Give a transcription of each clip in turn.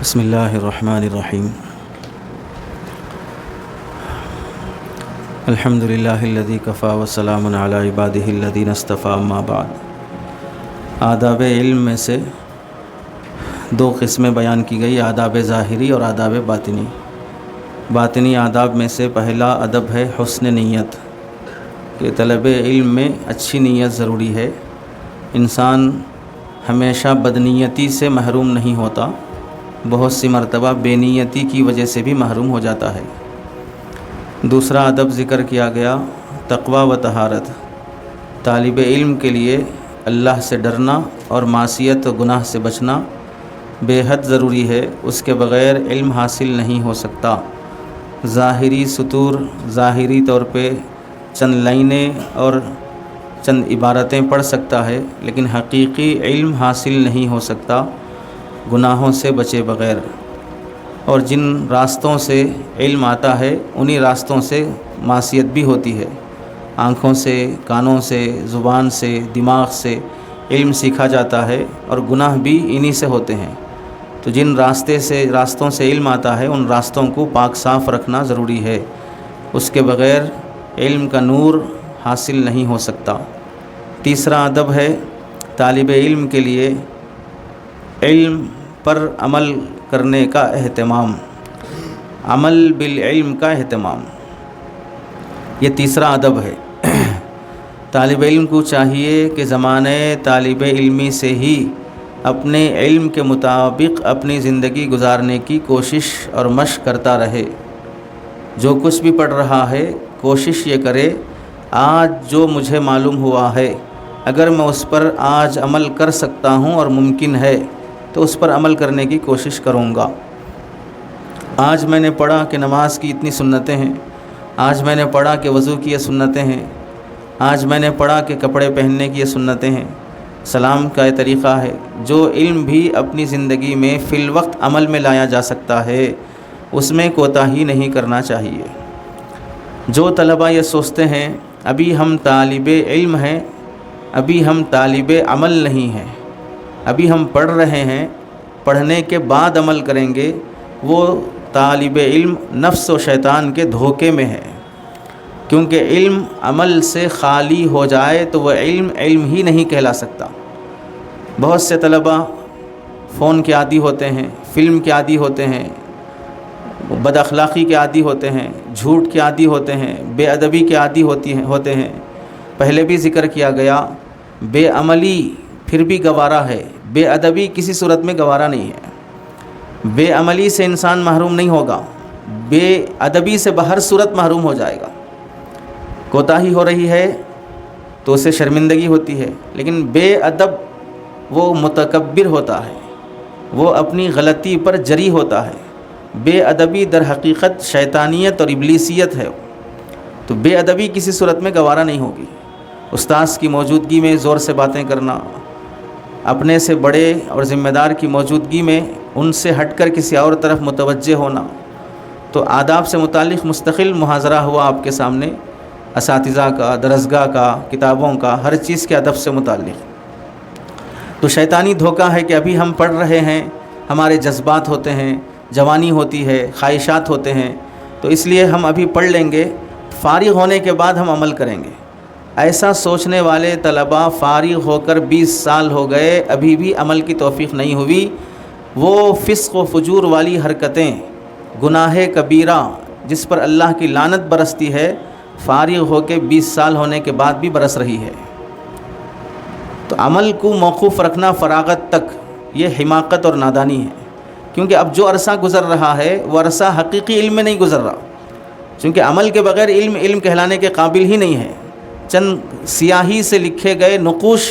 بسم اللہ الرحمن الرحیم الحمد للہ الذی کفا وسلام علی عبادہ الذین اصطفی اما بعد۔ آداب علم میں سے دو قسمیں بیان کی گئی، آداب ظاہری اور آداب باطنی۔ باطنی آداب میں سے پہلا ادب ہے حسن نیت، کہ طلب علم میں اچھی نیت ضروری ہے۔ انسان ہمیشہ بدنیتی سے محروم نہیں ہوتا، بہت سی مرتبہ بے نیتی کی وجہ سے بھی محروم ہو جاتا ہے۔ دوسرا ادب ذکر کیا گیا تقوی و طہارت۔ طالب علم کے لیے اللہ سے ڈرنا اور معصیت و گناہ سے بچنا بے حد ضروری ہے، اس کے بغیر علم حاصل نہیں ہو سکتا۔ ظاہری سطور، ظاہری طور پہ چند لائنیں اور چند عبارتیں پڑھ سکتا ہے، لیکن حقیقی علم حاصل نہیں ہو سکتا گناہوں سے بچے بغیر۔ اور جن راستوں سے علم آتا ہے انہی راستوں سے معصیت بھی ہوتی ہے۔ آنکھوں سے، کانوں سے، زبان سے، دماغ سے علم سیکھا جاتا ہے اور گناہ بھی انہی سے ہوتے ہیں۔ تو جن راستوں سے علم آتا ہے ان راستوں کو پاک صاف رکھنا ضروری ہے، اس کے بغیر علم کا نور حاصل نہیں ہو سکتا۔ تیسرا ادب ہے طالب علم کے لیے علم پر عمل کرنے کا اہتمام، عمل بالعلم کا اہتمام، یہ تیسرا ادب ہے۔ طالب علم کو چاہیے کہ زمانے طالب علمی سے ہی اپنے علم کے مطابق اپنی زندگی گزارنے کی کوشش اور مشق کرتا رہے۔ جو کچھ بھی پڑھ رہا ہے کوشش یہ کرے، آج جو مجھے معلوم ہوا ہے اگر میں اس پر آج عمل کر سکتا ہوں اور ممکن ہے تو اس پر عمل کرنے کی کوشش کروں گا۔ آج میں نے پڑھا کہ نماز کی اتنی سنتیں ہیں، آج میں نے پڑھا کہ وضو کی یہ سنتیں ہیں، آج میں نے پڑھا کہ کپڑے پہننے کی یہ سنتیں ہیں، سلام کا یہ طریقہ ہے۔ جو علم بھی اپنی زندگی میں فی الوقت عمل میں لایا جا سکتا ہے اس میں کوتاہی نہیں کرنا چاہیے۔ جو طلبہ یہ سوچتے ہیں ابھی ہم طالب علم ہیں، ابھی ہم طالب عمل نہیں ہیں، ابھی ہم پڑھ رہے ہیں، پڑھنے کے بعد عمل کریں گے، وہ طالب علم نفس و شیطان کے دھوکے میں ہے۔ کیونکہ علم عمل سے خالی ہو جائے تو وہ علم ہی نہیں کہلا سکتا۔ بہت سے طلبہ فون کے عادی ہوتے ہیں، فلم کے عادی ہوتے ہیں، بد اخلاقی کے عادی ہوتے ہیں، جھوٹ کے عادی ہوتے ہیں، بے ادبی کے عادی ہوتے ہیں۔ پہلے بھی ذکر کیا گیا بے عملی پھر بھی گوارا ہے، بے ادبی کسی صورت میں گوارا نہیں ہے۔ بے عملی سے انسان محروم نہیں ہوگا، بے ادبی سے بہر صورت محروم ہو جائے گا۔ کوتاہی ہو رہی ہے تو اسے شرمندگی ہوتی ہے، لیکن بے ادب وہ متکبر ہوتا ہے، وہ اپنی غلطی پر جری ہوتا ہے۔ بے ادبی در حقیقت شیطانیت اور ابلیسیت ہے، تو بے ادبی کسی صورت میں گوارا نہیں ہوگی۔ استاذ کی موجودگی میں زور سے باتیں کرنا، اپنے سے بڑے اور ذمہ دار کی موجودگی میں ان سے ہٹ کر کسی اور طرف متوجہ ہونا، تو آداب سے متعلق مستقل محاضرہ ہوا آپ کے سامنے، اساتذہ کا، درسگاہ کا، کتابوں کا، ہر چیز کے ادب سے متعلق۔ تو شیطانی دھوکہ ہے کہ ابھی ہم پڑھ رہے ہیں، ہمارے جذبات ہوتے ہیں، جوانی ہوتی ہے، خواہشات ہوتے ہیں، تو اس لیے ہم ابھی پڑھ لیں گے، فارغ ہونے کے بعد ہم عمل کریں گے۔ ایسا سوچنے والے طلباء فارغ ہو کر 20 سال ہو گئے، ابھی بھی عمل کی توفیق نہیں ہوئی۔ وہ فسق و فجور والی حرکتیں، گناہ کبیرہ جس پر اللہ کی لعنت برستی ہے، فارغ ہو کے 20 سال ہونے کے بعد بھی برس رہی ہے۔ تو عمل کو موقوف رکھنا فراغت تک یہ حماقت اور نادانی ہے، کیونکہ اب جو عرصہ گزر رہا ہے وہ عرصہ حقیقی علم میں نہیں گزر رہا، چونکہ عمل کے بغیر علم کہلانے کے قابل ہی نہیں ہے۔ چند سیاہی سے لکھے گئے نقوش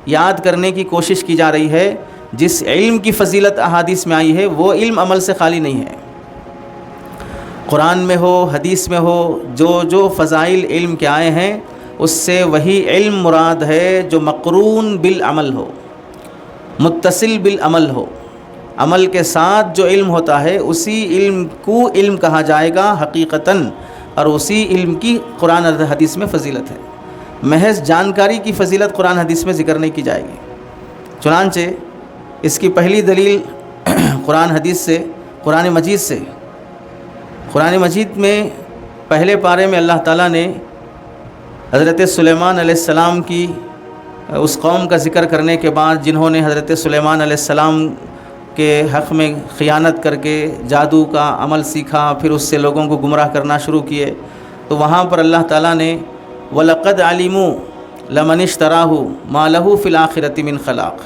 یاد کرنے کی کوشش کی جا رہی ہے۔ جس علم کی فضیلت احادیث میں آئی ہے وہ علم عمل سے خالی نہیں ہے۔ قرآن میں ہو، حدیث میں ہو، جو فضائل علم کے آئے ہیں اس سے وہی علم مراد ہے جو مقرون بالعمل ہو، متصل بالعمل ہو۔ عمل کے ساتھ جو علم ہوتا ہے اسی علم کو علم کہا جائے گا حقیقتاً، اور اسی علم کی قرآن اور حدیث میں فضیلت ہے۔ محض جانکاری کی فضیلت قرآن حدیث میں ذکر نہیں کی جائے گی۔ چنانچہ اس کی پہلی دلیل قرآن حدیث سے، قرآن مجید سے۔ قرآن مجید میں پہلے پارے میں اللہ تعالیٰ نے حضرت سلیمان علیہ السلام کی اس قوم کا ذکر کرنے کے بعد جنہوں نے حضرت سلیمان علیہ السلام کے حق میں خیانت کر کے جادو کا عمل سیکھا، پھر اس سے لوگوں کو گمراہ کرنا شروع کیے، تو وہاں پر اللہ تعالیٰ نے وَلَقَدْ عَلِمُوا لَمَنِ اشْتَرَاهُ مَا لَهُ فِي الْآخِرَةِ مِنْ خَلَاقٍ،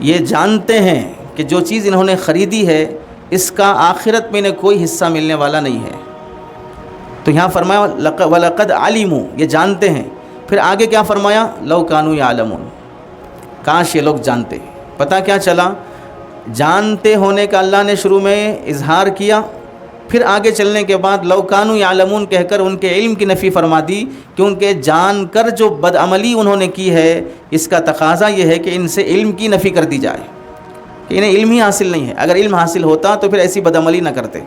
یہ جانتے ہیں کہ جو چیز انہوں نے خریدی ہے اس کا آخرت میں انہیں کوئی حصہ ملنے والا نہیں ہے۔ تو یہاں فرمایا وَلَقَدْ عَلِمُوا، یہ جانتے ہیں، پھر آگے کیا فرمایا لَوْ كَانُوا يَعْلَمُونَ، کاش یہ لوگ جانتے۔ پتہ کیا چلا؟ جانتے ہونے کا اللہ نے شروع میں اظہار کیا، پھر آگے چلنے کے بعد لَوْ كَانُوا يَعْلَمُونَ کہہ کر ان کے علم کی نفی فرما دی، کیونکہ جان کر جو بدعملی انہوں نے کی ہے اس کا تقاضا یہ ہے کہ ان سے علم کی نفی کر دی جائے کہ انہیں علم ہی حاصل نہیں ہے۔ اگر علم حاصل ہوتا تو پھر ایسی بدعملی نہ کرتے۔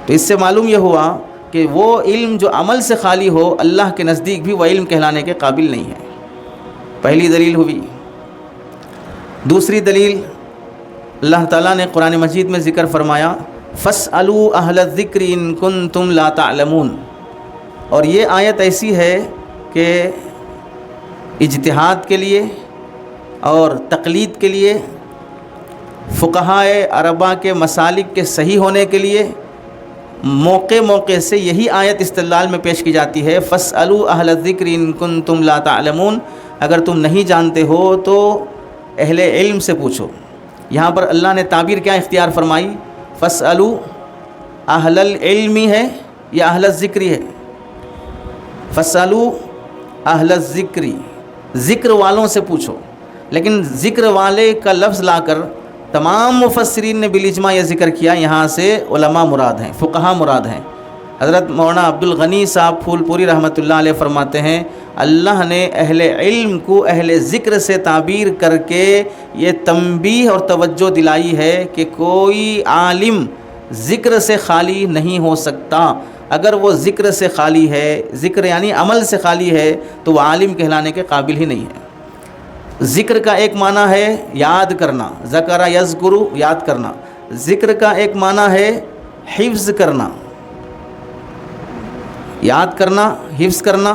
تو اس سے معلوم یہ ہوا کہ وہ علم جو عمل سے خالی ہو اللہ کے نزدیک بھی وہ علم کہلانے کے قابل نہیں ہے۔ پہلی دلیل ہوئی۔ دوسری دلیل اللہ تعالیٰ نے قرآن مجید میں ذکر فرمایا فَاسْأَلُوا أَهْلَ الذِّكْرِ إِن كُنتُمْ لَا تَعْلَمُونَ، اور یہ آیت ایسی ہے کہ اجتہاد کے لیے اور تقلید کے لیے، فقہائے اربعہ کے مسالک کے صحیح ہونے کے لیے موقع سے یہی آیت استدلال میں پیش کی جاتی ہے فَاسْأَلُوا أَهْلَ الذِّكْرِ إِن كُنتُمْ لَا تَعْلَمُونَ، اگر تم نہیں جانتے ہو تو اہل علم سے پوچھو۔ یہاں پر اللہ نے تعبیر کیا اختیار فرمائی؟ فَاسْأَلُوا أَهْلَ الْعِلْمِ ہے یا اہل الذِّكْرِ ہے؟ فَاسْأَلُوا أَهْلَ الذِّكْرِ، ذکر والوں سے پوچھو، لیکن ذکر والے کا لفظ لا کر تمام مفسرین نے بالاجماع یہ ذکر کیا یہاں سے علماء مراد ہیں، فقہا مراد ہیں۔ حضرت مولانا عبد الغنی صاحب پھول پوری رحمۃ اللہ علیہ فرماتے ہیں اللہ نے اہل علم کو اہل ذکر سے تعبیر کر کے یہ تنبیہ اور توجہ دلائی ہے کہ کوئی عالم ذکر سے خالی نہیں ہو سکتا۔ اگر وہ ذکر سے خالی ہے، ذکر یعنی عمل سے خالی ہے، تو وہ عالم کہلانے کے قابل ہی نہیں ہے۔ ذکر کا ایک معنی ہے یاد کرنا، ذکر یذکر، یاد کرنا۔ ذکر کا ایک معنی ہے حفظ کرنا، یاد کرنا، حفظ کرنا۔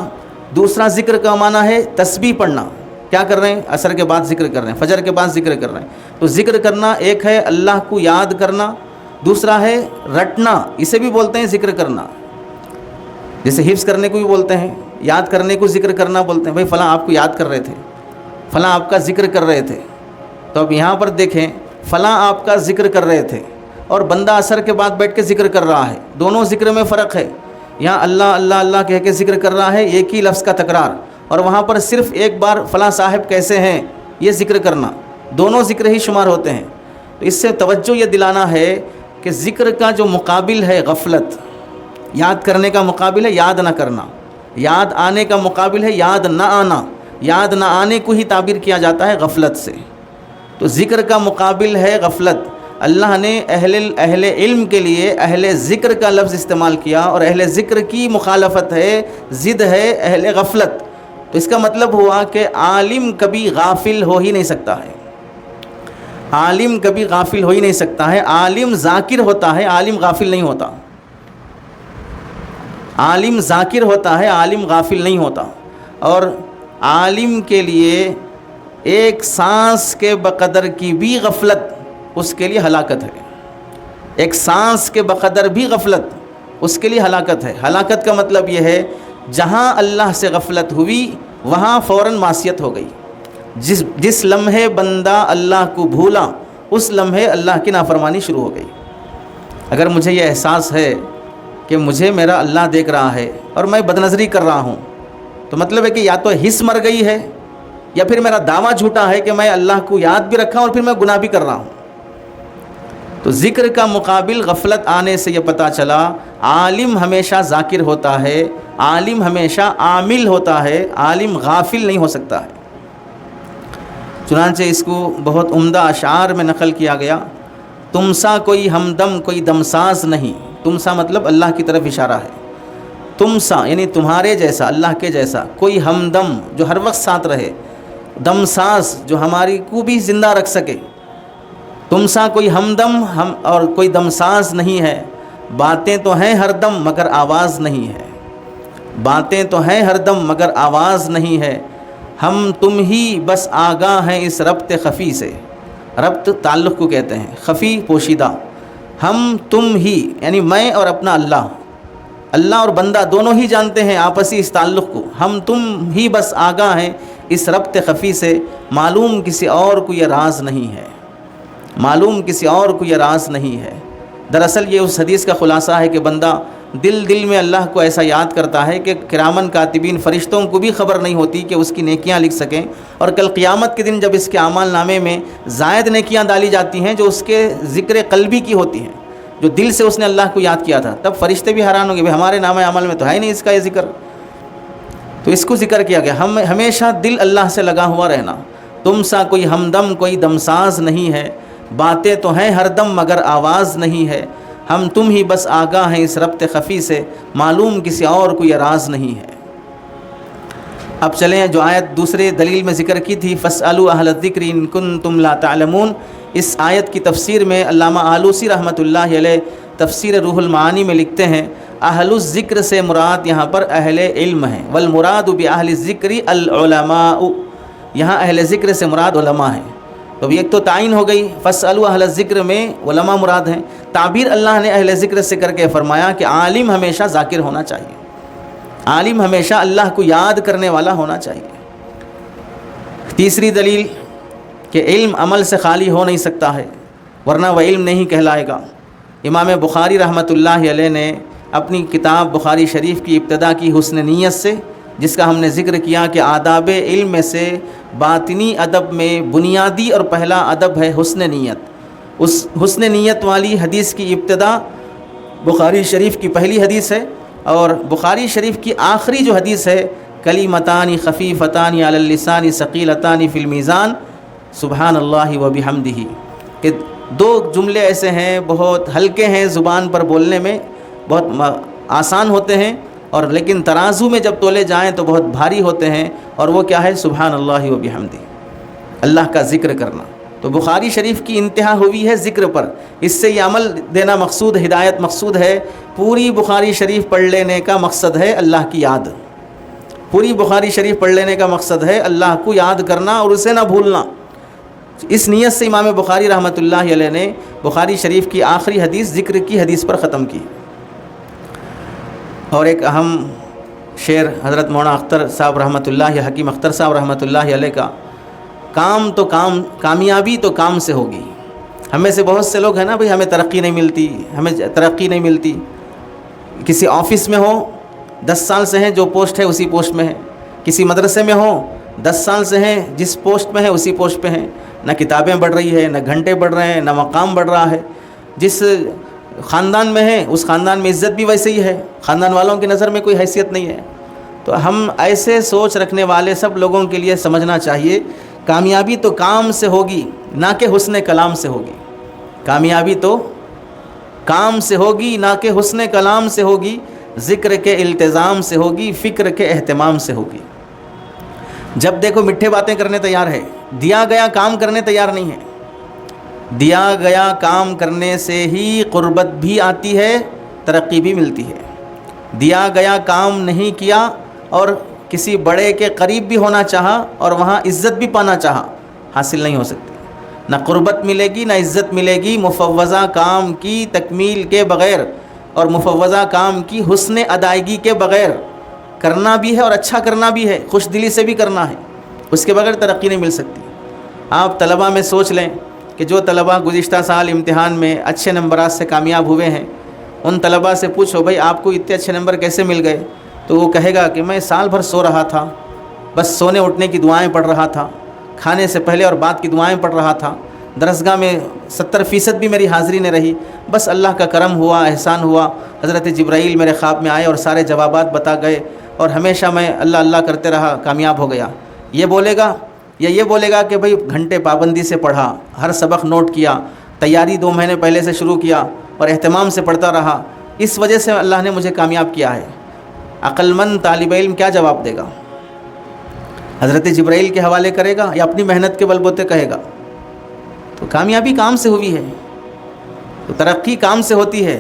دوسرا ذکر کا معنی ہے تسبیح پڑھنا۔ کیا کر رہے ہیں؟ عصر کے بعد ذکر کر رہے ہیں، فجر کے بعد ذکر کر رہے ہیں۔ تو ذکر کرنا ایک ہے اللہ کو یاد کرنا، دوسرا ہے رٹنا، اسے بھی بولتے ہیں ذکر کرنا۔ جیسے حفظ کرنے کو بھی بولتے ہیں، یاد کرنے کو ذکر کرنا بولتے ہیں۔ بھائی فلاں آپ کو یاد کر رہے تھے، فلاں آپ کا ذکر کر رہے تھے۔ تو اب یہاں پر دیکھیں فلاں آپ کا ذکر کر رہے تھے اور بندہ عصر کے بعد بیٹھ کے ذکر کر رہا ہے، دونوں ذکر میں فرق ہے۔ یہاں اللہ اللہ اللہ کہہ کے ذکر کر رہا ہے، ایک ہی لفظ کا تکرار، اور وہاں پر صرف ایک بار فلاں صاحب کیسے ہیں یہ ذکر کرنا، دونوں ذکر ہی شمار ہوتے ہیں۔ تو اس سے توجہ یہ دلانا ہے کہ ذکر کا جو مقابل ہے غفلت، یاد کرنے کا مقابل ہے یاد نہ کرنا، یاد آنے کا مقابل ہے یاد نہ آنا، یاد نہ آنے کو ہی تعبیر کیا جاتا ہے غفلت سے۔ تو ذکر کا مقابل ہے غفلت۔ اللہ نے اہل علم کے لیے اہل ذکر کا لفظ استعمال کیا، اور اہل ذکر کی مخالفت ہے، ضد ہے اہل غفلت۔ تو اس کا مطلب ہوا کہ عالم کبھی غافل ہو ہی نہیں سکتا ہے، عالم کبھی غافل ہو ہی نہیں سکتا ہے۔ عالم ذاکر ہوتا ہے، عالم غافل نہیں ہوتا۔ عالم ذاکر ہوتا ہے، عالم غافل نہیں ہوتا۔ اور عالم کے لیے ایک سانس کے بقدر کی بھی غفلت اس کے لیے ہلاکت ہے، ایک سانس کے بقدر بھی غفلت اس کے لیے ہلاکت ہے۔ ہلاکت کا مطلب یہ ہے جہاں اللہ سے غفلت ہوئی وہاں فوراً معصیت ہو گئی۔ جس لمحے بندہ اللہ کو بھولا اس لمحے اللہ کی نافرمانی شروع ہو گئی۔ اگر مجھے یہ احساس ہے کہ مجھے میرا اللہ دیکھ رہا ہے اور میں بدنظری کر رہا ہوں، تو مطلب ہے کہ یا تو حس مر گئی ہے یا پھر میرا دعویٰ جھوٹا ہے کہ میں اللہ کو یاد بھی رکھا اور پھر میں گناہ بھی کر رہا ہوں۔ تو ذکر کا مقابل غفلت آنے سے یہ پتہ چلا عالم ہمیشہ ذاکر ہوتا ہے، عالم ہمیشہ عامل ہوتا ہے، عالم غافل نہیں ہو سکتا ہے۔ چنانچہ اس کو بہت عمدہ اشعار میں نقل کیا گیا، تم سا کوئی ہمدم کوئی دمساز نہیں۔ تم سا مطلب اللہ کی طرف اشارہ ہے، تم سا یعنی تمہارے جیسا، اللہ کے جیسا، کوئی ہمدم جو ہر وقت ساتھ رہے، دمساز جو ہماری کو بھی زندہ رکھ سکے۔ تم سا کوئی ہمدم ہم اور کوئی دمساز نہیں ہے، باتیں تو ہیں ہر دم مگر آواز نہیں ہے، باتیں تو ہیں ہر دم مگر آواز نہیں ہے، ہم تم ہی بس آگاہ ہیں اس ربط خفی سے۔ ربط تعلق کو کہتے ہیں، خفی پوشیدہ۔ ہم تم ہی یعنی میں اور اپنا اللہ، اللہ اور بندہ دونوں ہی جانتے ہیں آپسی اس تعلق کو۔ ہم تم ہی بس آگاہ ہیں اس ربط خفی سے، معلوم کسی اور کو یہ راز نہیں ہے، معلوم کسی اور کو یہ راز نہیں ہے۔ دراصل یہ اس حدیث کا خلاصہ ہے کہ بندہ دل میں اللہ کو ایسا یاد کرتا ہے کہ کرامن کاتبین فرشتوں کو بھی خبر نہیں ہوتی کہ اس کی نیکیاں لکھ سکیں، اور کل قیامت کے دن جب اس کے اعمال نامے میں زائد نیکیاں ڈالی جاتی ہیں جو اس کے ذکر قلبی کی ہوتی ہیں، جو دل سے اس نے اللہ کو یاد کیا تھا، تب فرشتے بھی حیران ہوں گے، ہمارے نامہ عمل میں تو ہے نہیں اس کا یہ ذکر، تو اس کو ذکر کیا گیا۔ ہم ہمیشہ دل اللہ سے لگا ہوا رہنا۔ تم سا کوئی ہمدم کوئی دمساز نہیں ہے، باتیں تو ہیں ہر دم مگر آواز نہیں ہے، ہم تم ہی بس آگاہ ہیں اس ربط خفی سے، معلوم کسی اور کو یہ راز نہیں ہے۔ اب چلیں جو آیت دوسرے دلیل میں ذکر کی تھی، فاسألوا اہل الذکر ان کنتم لا تعلمون، اس آیت کی تفسیر میں علامہ آلوسی رحمۃ اللہ علیہ تفسیر روح المعانی میں لکھتے ہیں اہل الذکر سے مراد یہاں پر اہل علم ہیں، والمراد باہل الذکر العلماء، یہاں اہل ذکر سے مراد علماء ہیں۔ تو ایک تو تعین ہو گئی، فاسألوا اہل الذکر میں علماء مراد ہیں۔ تعبیر اللہ نے اہل ذکر سے کر کے فرمایا کہ عالم ہمیشہ ذاکر ہونا چاہیے، عالم ہمیشہ اللہ کو یاد کرنے والا ہونا چاہیے۔ تیسری دلیل کہ علم عمل سے خالی ہو نہیں سکتا ہے، ورنہ وہ علم نہیں کہلائے گا۔ امام بخاری رحمۃ اللہ علیہ نے اپنی کتاب بخاری شریف کی ابتدا کی حسن نیت سے، جس کا ہم نے ذکر کیا کہ آداب علم میں سے باطنی ادب میں بنیادی اور پہلا ادب ہے حسن نیت۔ اس حسن نیت والی حدیث کی ابتدا بخاری شریف کی پہلی حدیث ہے، اور بخاری شریف کی آخری جو حدیث ہے کلیمتان خفیفتان علی اللسان ثقیلتان فی المیزان سبحان اللہ و بحمدہ، کہ دو جملے ایسے ہیں بہت ہلکے ہیں زبان پر بولنے میں، بہت آسان ہوتے ہیں، اور لیکن ترازو میں جب تولے جائیں تو بہت بھاری ہوتے ہیں، اور وہ کیا ہے؟ سبحان اللہ و بحمدہ، اللہ کا ذکر کرنا۔ تو بخاری شریف کی انتہا ہوئی ہے ذکر پر، اس سے یہ عمل دینا مقصود، ہدایت مقصود ہے۔ پوری بخاری شریف پڑھ لینے کا مقصد ہے اللہ کی یاد، پوری بخاری شریف پڑھ لینے کا مقصد ہے اللہ کو یاد کرنا اور اسے نہ بھولنا۔ اس نیت سے امام بخاری رحمۃ اللہ علیہ نے بخاری شریف کی آخری حدیث ذکر کی حدیث پر ختم کی۔ اور ایک اہم شعر حضرت مولانا اختر صاحب رحمۃ اللہ، حکیم اختر صاحب رحمۃ اللہ علیہ کا، کامیابی تو کام سے ہوگی۔ ہمیں سے بہت سے لوگ ہیں نا بھئی، ہمیں ترقی نہیں ملتی، ہمیں ترقی نہیں ملتی۔ کسی آفس میں ہو 10 سال سے ہیں، جو پوسٹ ہے اسی پوسٹ میں ہے، کسی مدرسے میں ہو 10 سال سے ہیں، جس پوسٹ میں ہے اسی پوسٹ پہ ہیں، نہ کتابیں بڑھ رہی ہے، نہ گھنٹے بڑھ رہے ہیں، نہ مقام بڑھ رہا ہے۔ جس خاندان میں ہے اس خاندان میں عزت بھی ویسے ہی ہے، خاندان والوں کی نظر میں کوئی حیثیت نہیں ہے۔ تو ہم ایسے سوچ رکھنے والے سب لوگوں کے لیے سمجھنا چاہیے کامیابی تو کام سے ہوگی، نہ کہ حسن کلام سے ہوگی۔ کامیابی تو کام سے ہوگی، نہ کہ حسن کلام سے ہوگی، ذکر کے التزام سے ہوگی، فکر کے اہتمام سے ہوگی۔ جب دیکھو میٹھے باتیں کرنے تیار ہے، دیا گیا کام کرنے تیار نہیں ہے۔ دیا گیا کام کرنے سے ہی قربت بھی آتی ہے، ترقی بھی ملتی ہے۔ دیا گیا کام نہیں کیا اور کسی بڑے کے قریب بھی ہونا چاہا اور وہاں عزت بھی پانا چاہا، حاصل نہیں ہو سکتی۔ نہ قربت ملے گی نہ عزت ملے گی مفوضہ کام کی تکمیل کے بغیر، اور مفوضہ کام کی حسن ادائیگی کے بغیر۔ کرنا بھی ہے اور اچھا کرنا بھی ہے، خوش دلی سے بھی کرنا ہے، اس کے بغیر ترقی نہیں مل سکتی۔ آپ طلباء میں سوچ لیں کہ جو طلباء گزشتہ سال امتحان میں اچھے نمبرات سے کامیاب ہوئے ہیں، ان طلباء سے پوچھو بھائی آپ کو اتنے اچھے نمبر کیسے مل گئے؟ تو وہ کہے گا کہ میں سال بھر سو رہا تھا، بس سونے اٹھنے کی دعائیں پڑھ رہا تھا، کھانے سے پہلے اور بعد کی دعائیں پڑھ رہا تھا، درسگاہ میں 70% بھی میری حاضری نہیں رہی، بس اللہ کا کرم ہوا، احسان ہوا، حضرت جبرائیل میرے خواب میں آئے اور سارے جوابات بتا گئے، اور ہمیشہ میں اللہ اللہ کرتے رہا، کامیاب ہو گیا۔ یہ بولے گا یا یہ بولے گا کہ بھئی گھنٹے پابندی سے پڑھا، ہر سبق نوٹ کیا، تیاری 2 مہینے پہلے سے شروع کیا اور اہتمام سے پڑھتا رہا، اس وجہ سے اللہ نے مجھے کامیاب کیا ہے۔ عقل مند طالب علم کیا جواب دے گا؟ حضرت جبرائیل کے حوالے کرے گا یا اپنی محنت کے بل بوتے کہے گا؟ تو کامیابی کام سے ہوئی ہے، تو ترقی کام سے ہوتی ہے،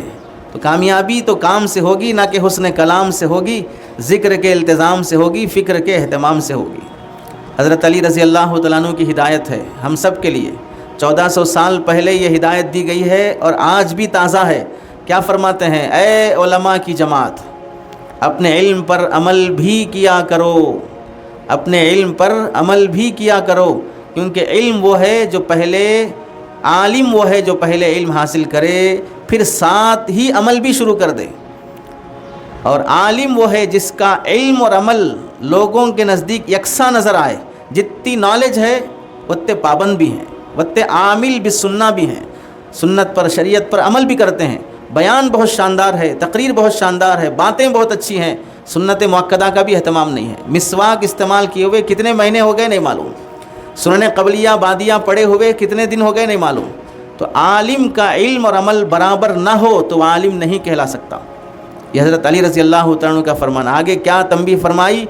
تو کامیابی تو کام سے ہوگی، نہ کہ حسن کلام سے ہوگی، ذکر کے التزام سے ہوگی، فکر کے اہتمام سے ہوگی۔ حضرت علی رضی اللہ تعالیٰ عنہ کی ہدایت ہے ہم سب کے لیے، 1400 سال پہلے یہ ہدایت دی گئی ہے اور آج بھی تازہ ہے۔ کیا فرماتے ہیں؟ اے علماء کی جماعت، اپنے علم پر عمل بھی کیا کرو، اپنے علم پر عمل بھی کیا کرو، کیونکہ علم وہ ہے جو پہلے عالم وہ ہے جو پہلے علم حاصل کرے پھر ساتھ ہی عمل بھی شروع کر دے، اور عالم وہ ہے جس کا علم اور عمل لوگوں کے نزدیک یکساں نظر آئے۔ جتنی نالج ہے اتنے پابند بھی ہیں، اتنے عامل بالسنہ بھی ہیں، سنت پر شریعت پر عمل بھی کرتے ہیں۔ بیان بہت شاندار ہے، تقریر بہت شاندار ہے، باتیں بہت اچھی ہیں، سنت مؤکدہ کا بھی اہتمام نہیں ہے۔ مسواک استعمال کیے ہوئے کتنے مہینے ہو گئے نہیں معلوم، سنن قبلیہ بعدیہ پڑھے ہوئے کتنے دن ہو گئے نہیں معلوم۔ تو عالم کا علم اور عمل برابر نہ ہو تو عالم نہیں کہلا سکتا۔ یہ حضرت علی رضی اللہ تعالیٰ عنہ کا فرمان۔ آگے کیا تنبیہ فرمائی؟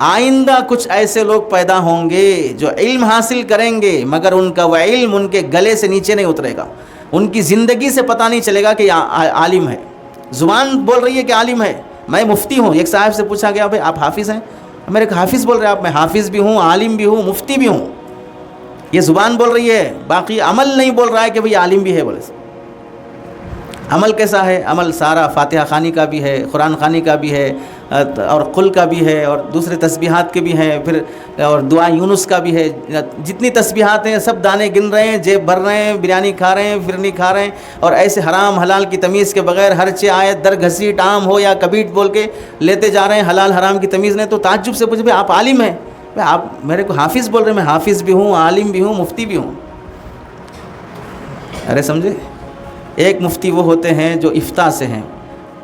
آئندہ کچھ ایسے لوگ پیدا ہوں گے جو علم حاصل کریں گے مگر ان کا وہ علم ان کے گلے سے نیچے نہیں اترے گا، ان کی زندگی سے پتہ نہیں چلے گا کہ عالم ہے۔ زبان بول رہی ہے کہ عالم ہے، میں مفتی ہوں۔ ایک صاحب سے پوچھا گیا، بھائی آپ حافظ ہیں؟ میرے کو حافظ بول رہے ہیں آپ؟ میں حافظ بھی ہوں، عالم بھی ہوں، مفتی بھی ہوں۔ یہ زبان بول رہی ہے، باقی عمل نہیں بول رہا ہے کہ بھئی عالم بھی ہے۔ بولے عمل کیسا ہے؟ عمل سارا فاتحہ خوانی کا بھی ہے، قرآن خوانی کا بھی ہے، اور قل کا بھی ہے، اور دوسرے تسبیحات کے بھی ہیں، پھر اور دعا یونس کا بھی ہے۔ جتنی تسبیحات ہیں سب دانے گن رہے ہیں، جیب بھر رہے ہیں، بریانی کھا رہے ہیں، فرنی کھا رہے ہیں، اور ایسے حرام حلال کی تمیز کے بغیر ہر آیت در گھسیٹ عام ہو یا کبیٹ بول کے لیتے جا رہے ہیں، حلال حرام کی تمیز نہیں۔ تو تعجب سے پوچھے، آپ عالم ہیں؟ آپ میرے کو حافظ بول رہے ہیں؟ میں حافظ بھی ہوں، عالم بھی ہوں، مفتی بھی ہوں۔ ارے سمجھے؟ ایک مفتی وہ ہوتے ہیں جو افتاء سے ہیں،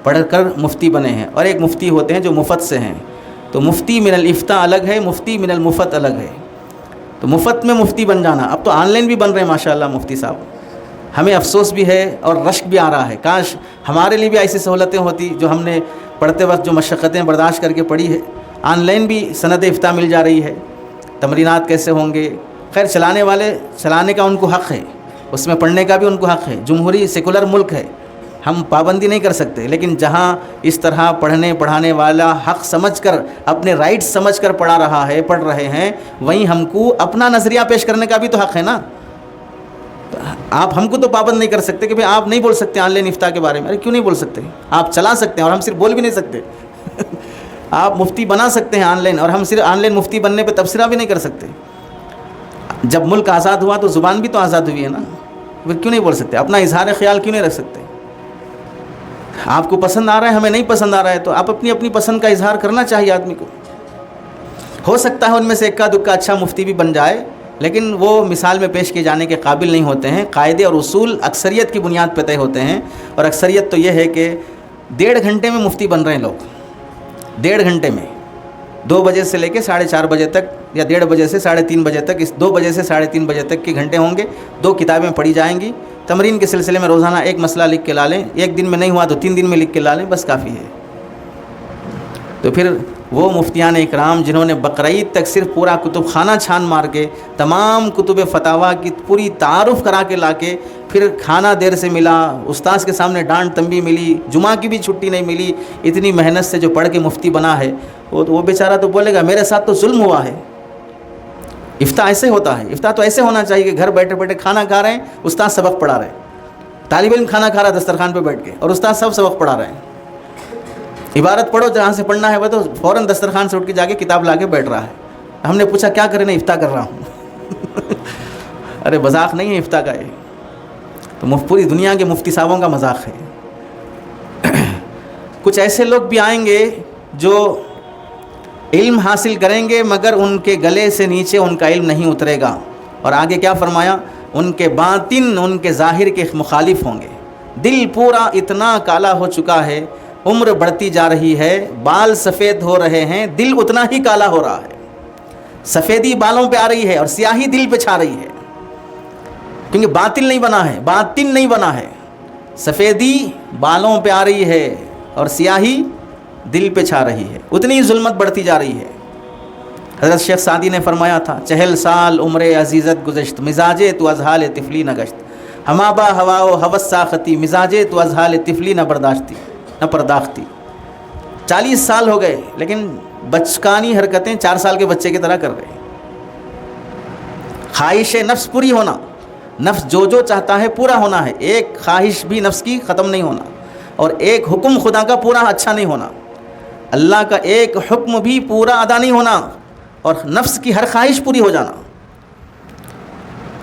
پڑھ کر مفتی بنے ہیں، اور ایک مفتی ہوتے ہیں جو مفت سے ہیں۔ تو مفتی من الافتاء الگ ہے، مفتی من المفت الگ ہے۔ تو مفت میں مفتی بن جانا، اب تو آن لائن بھی بن رہے ہیں ماشاءاللہ مفتی صاحب۔ ہمیں افسوس بھی ہے اور رشک بھی آ رہا ہے، کاش ہمارے لیے بھی ایسی سہولتیں ہوتی جو ہم نے پڑھتے وقت جو مشقتیں برداشت کر کے پڑھی ہے۔ آن لائن بھی سند افتاء مل جا رہی ہے، تمرینات کیسے ہوں گے۔ خیر چلانے والے چلانے کا ان کو حق ہے، اس میں پڑھنے کا بھی ان کو حق ہے، جمہوری سیکولر ملک ہے، ہم پابندی نہیں کر سکتے۔ لیکن جہاں اس طرح پڑھانے والا حق سمجھ کر اپنے رائٹ سمجھ کر پڑھ رہے ہیں، وہیں ہم کو اپنا نظریہ پیش کرنے کا بھی تو حق ہے نا۔ آپ ہم کو تو پابند نہیں کر سکتے کہ بھئی آپ نہیں بول سکتے آن لائن افتاء کے بارے میں۔ ارے کیوں نہیں بول سکتے؟ آپ چلا سکتے ہیں، اور ہم صرف بول بھی نہیں سکتے۔ آپ مفتی بنا سکتے ہیں آن لائن، اور ہم صرف آن لائن مفتی بننے پہ تبصرہ بھی نہیں کر سکتے۔ جب ملک آزاد ہوا تو زبان بھی تو آزاد ہوئی ہے نا، پھر کیوں نہیں بول سکتے؟ اپنا اظہار خیال کیوں نہیں رکھ سکتے؟ آپ کو پسند آ رہا ہے، ہمیں نہیں پسند آ رہا ہے، تو آپ اپنی پسند کا اظہار کرنا چاہیے آدمی کو۔ ہو سکتا ہے ان میں سے اکا دکا اچھا مفتی بھی بن جائے، لیکن وہ مثال میں پیش کیے جانے کے قابل نہیں ہوتے ہیں۔ قاعدے اور اصول اکثریت کی بنیاد پہ طے ہوتے ہیں، اور اکثریت تو یہ ہے کہ 1.5 گھنٹے میں مفتی بن رہے ہیں لوگ، 1.5 گھنٹے میں، 2 بجے سے لے کے 4:30 بجے تک، یا 1:30 بجے سے 3:30 بجے تک، اس 2 بجے سے 3:30 بجے تک کے گھنٹے ہوں گے، 2 کتابیں پڑھی جائیں گی۔ تمرین کے سلسلے میں روزانہ ایک مسئلہ لکھ کے لا لیں، ایک دن میں نہیں ہوا تو 3 دن میں لکھ کے لا لیں، بس کافی ہے۔ تو پھر وہ مفتیان اکرام جنہوں نے بقرعید تک صرف پورا کتب خانہ چھان مار کے تمام کتب فتاویٰ کی پوری تعارف کرا کے لا کے، پھر کھانا دیر سے ملا، استاذ کے سامنے ڈانٹ تنبیہ ملی، جمعہ کی بھی چھٹی نہیں ملی، اتنی محنت سے جو پڑھ کے مفتی بنا ہے، وہ بیچارہ تو بولے گا میرے ساتھ تو ظلم ہوا ہے۔ افتاء ایسے ہوتا ہے، افتاء تو ایسے ہونا چاہیے کہ گھر بیٹھے بیٹھے کھانا کھا رہے ہیں، استاذ سبق پڑھا رہے ہیں، طالب علم کھانا کھا رہا ہے دسترخوان پہ بیٹھ کے، اور استاذ سب سبق پڑھا رہے ہیں۔ عبارت پڑھو جہاں سے پڑھنا ہے وہ تو فوراً دسترخوان سے اٹھ کے جا کے کتاب لا کے بیٹھ رہا ہے۔ ہم نے پوچھا کیا کریں؟ افتاء کر رہا ہوں۔ ارے مذاق نہیں ہے افتاء کا، یہ تو پوری دنیا کے مفتی صاحبوں کا مذاق ہے۔ کچھ ایسے لوگ بھی آئیں گے جو علم حاصل کریں گے مگر ان کے گلے سے نیچے ان کا علم نہیں اترے گا، اور آگے کیا فرمایا؟ ان کے باطن ان کے ظاہر کے مخالف ہوں گے۔ دل پورا اتنا کالا ہو چکا ہے، عمر بڑھتی جا رہی ہے، بال سفید ہو رہے ہیں، دل اتنا ہی کالا ہو رہا ہے۔ سفیدی بالوں پہ آ رہی ہے اور سیاہی دل پہ چھا رہی ہے، کیونکہ باطن نہیں بنا ہے، باطن نہیں بنا ہے۔ سفیدی بالوں پہ آ رہی ہے اور سیاہی دل پہ چھا رہی ہے، اتنی ظلمت بڑھتی جا رہی ہے۔ حضرت شیخ سعدی نے فرمایا تھا 40 سال عمر عزیزت گزشت، مزاجے تو ازحال طفلی نہ گشت، ہما با ہوا و حوث ساختی، مزاجے تو ازحال طفلی نہ پرداختی۔ 40 سال ہو گئے لیکن بچکانی حرکتیں 4 سال کے بچے کی طرح کر رہے ہیں۔ خواہش نفس پوری ہونا، نفس جو جو چاہتا ہے پورا ہونا ہے، ایک خواہش بھی نفس کی ختم نہیں ہونا، اور ایک حکم خدا کا پورا اچھا نہیں ہونا، اللہ کا ایک حکم بھی پورا ادا نہیں ہونا، اور نفس کی ہر خواہش پوری ہو جانا۔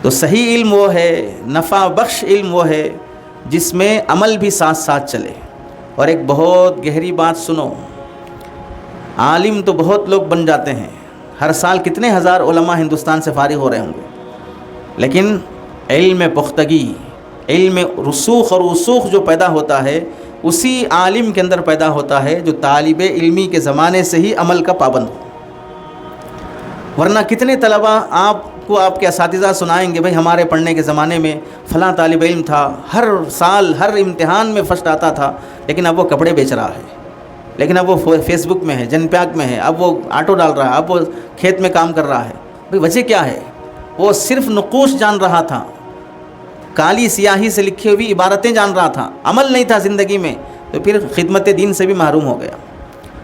تو صحیح علم وہ ہے، نفع بخش علم وہ ہے جس میں عمل بھی ساتھ ساتھ چلے۔ اور ایک بہت گہری بات سنو، عالم تو بہت لوگ بن جاتے ہیں، ہر سال کتنے ہزار علماء ہندوستان سے فارغ ہو رہے ہوں گے، لیکن علم پختگی، علم رسوخ اور وسوخ جو پیدا ہوتا ہے اسی عالم کے اندر پیدا ہوتا ہے جو طالب علمی کے زمانے سے ہی عمل کا پابند ہو۔ ورنہ کتنے طلباء آپ کو آپ کے اساتذہ سنائیں گے بھائی ہمارے پڑھنے کے زمانے میں فلاں طالب علم تھا، ہر سال ہر امتحان میں فرسٹ آتا تھا، لیکن اب وہ کپڑے بیچ رہا ہے، لیکن اب وہ فیس بک میں ہے، جن پیاگ میں ہے، اب وہ آٹو ڈال رہا ہے، اب وہ کھیت میں کام کر رہا ہے۔ بھائی وجہ کیا ہے؟ وہ صرف نقوش جان رہا تھا، کالی سیاہی سے لکھی ہوئی عبارتیں جان رہا تھا، عمل نہیں تھا زندگی میں، تو پھر خدمت دین سے بھی محروم ہو گیا۔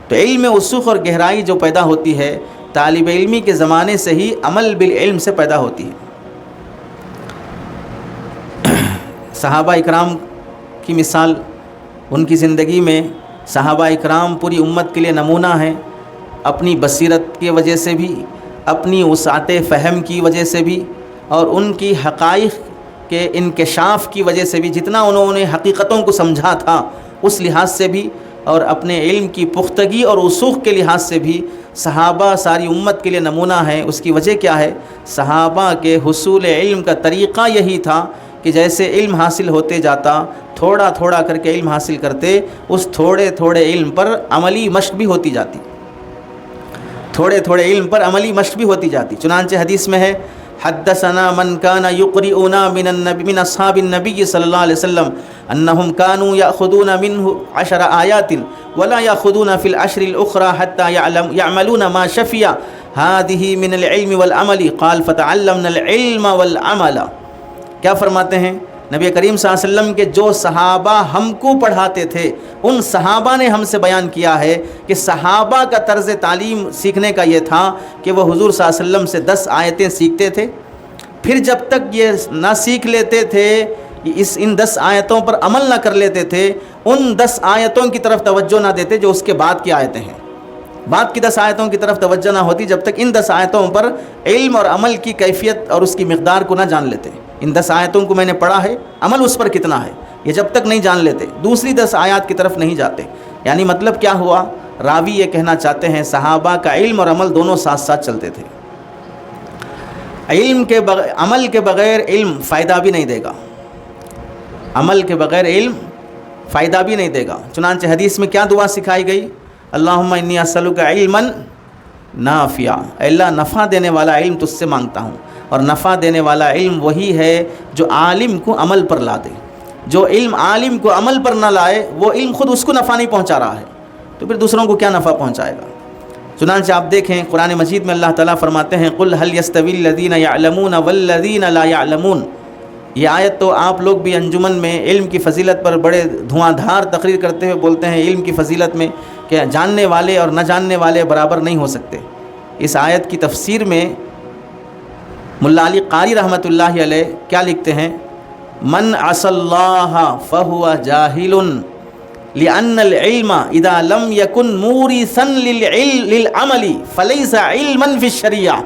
تو علم وسوخ اور گہرائی جو پیدا ہوتی ہے طالب علمی کے زمانے سے ہی عمل بالعلم سے پیدا ہوتی ہے۔ صحابہ اکرام کی مثال، ان کی زندگی میں صحابہ اکرام پوری امت کے لیے نمونہ ہیں، اپنی بصیرت کی وجہ سے بھی، اپنی وسعت فہم کی وجہ سے بھی، اور ان کی حقائق کے انکشاف کی وجہ سے بھی، جتنا انہوں نے حقیقتوں کو سمجھا تھا اس لحاظ سے بھی، اور اپنے علم کی پختگی اور وسوخ کے لحاظ سے بھی صحابہ ساری امت کے لیے نمونہ ہیں۔ اس کی وجہ کیا ہے؟ صحابہ کے حصول علم کا طریقہ یہی تھا کہ جیسے علم حاصل ہوتے جاتا، تھوڑا تھوڑا کر کے علم حاصل کرتے، اس تھوڑے تھوڑے علم پر عملی مشق بھی ہوتی جاتی، تھوڑے تھوڑے علم پر عملی مشق بھی ہوتی جاتی۔ چنانچہ حدیث میں ہے حدثنا من كان يقرئنا من اصحاب النبي صلی اللہ علیہ وسلم انهم كانوا ياخذون منه 10 آيات ولا ياخذون في العشر الاخرى حتى يعملون ما شفي هذه من العلم والعمل قال فتعلمنا العلم والعمل۔ کیا فرماتے ہیں نبی کریم صلی اللہ علیہ وسلم کے جو صحابہ ہم کو پڑھاتے تھے، ان صحابہ نے ہم سے بیان کیا ہے کہ صحابہ کا طرز تعلیم سیکھنے کا یہ تھا کہ وہ حضور صلی اللہ علیہ وسلم سے 10 آیتیں سیکھتے تھے، پھر جب تک یہ نہ سیکھ لیتے تھے، ان 10 آیتوں پر عمل نہ کر لیتے تھے، ان 10 آیتوں کی طرف توجہ نہ دیتے جو اس کے بعد کی آیتیں ہیں، بعد کی 10 آیتوں کی طرف توجہ نہ ہوتی جب تک ان 10 آیتوں پر علم اور عمل کی کیفیت اور اس کی مقدار کو نہ جان لیتے۔ ان 10 آیتوں کو میں نے پڑھا ہے، عمل اس پر کتنا ہے یہ جب تک نہیں جان لیتے دوسری 10 آیات کی طرف نہیں جاتے۔ یعنی مطلب کیا ہوا؟ راوی یہ کہنا چاہتے ہیں صحابہ کا علم اور عمل دونوں ساتھ ساتھ چلتے تھے۔ عمل کے بغیر علم فائدہ بھی نہیں دے گا، عمل کے بغیر علم فائدہ بھی نہیں دے گا۔ چنانچہ حدیث میں کیا دعا سکھائی گئی؟ اللہم انی اسألک علما نافعا، اے اللہ نفع دینے والا علم تجھ سے مانگتا ہوں، اور نفع دینے والا علم وہی ہے جو عالم کو عمل پر لا دے۔ جو علم عالم کو عمل پر نہ لائے وہ علم خود اس کو نفع نہیں پہنچا رہا ہے، تو پھر دوسروں کو کیا نفع پہنچائے گا؟ چنانچہ آپ دیکھیں قرآن مجید میں اللہ تعالیٰ فرماتے ہیں قل هل يستوي الذين يعلمون والذين لا يعلمون۔ یہ آیت تو آپ لوگ بھی انجمن میں علم کی فضیلت پر بڑے دھواں دھار تقریر کرتے ہوئے بولتے ہیں علم کی فضیلت میں کہ جاننے والے اور نہ جاننے والے برابر نہیں ہو سکتے۔ اس آیت کی تفسیر میں ملا علی قاری رحمۃ اللہ علیہ کیا لکھتے ہیں؟ من عصى الله فهو جاہل لأن العلم اذا لم يكن مورثا للعمل فليس علما في الشریعہ۔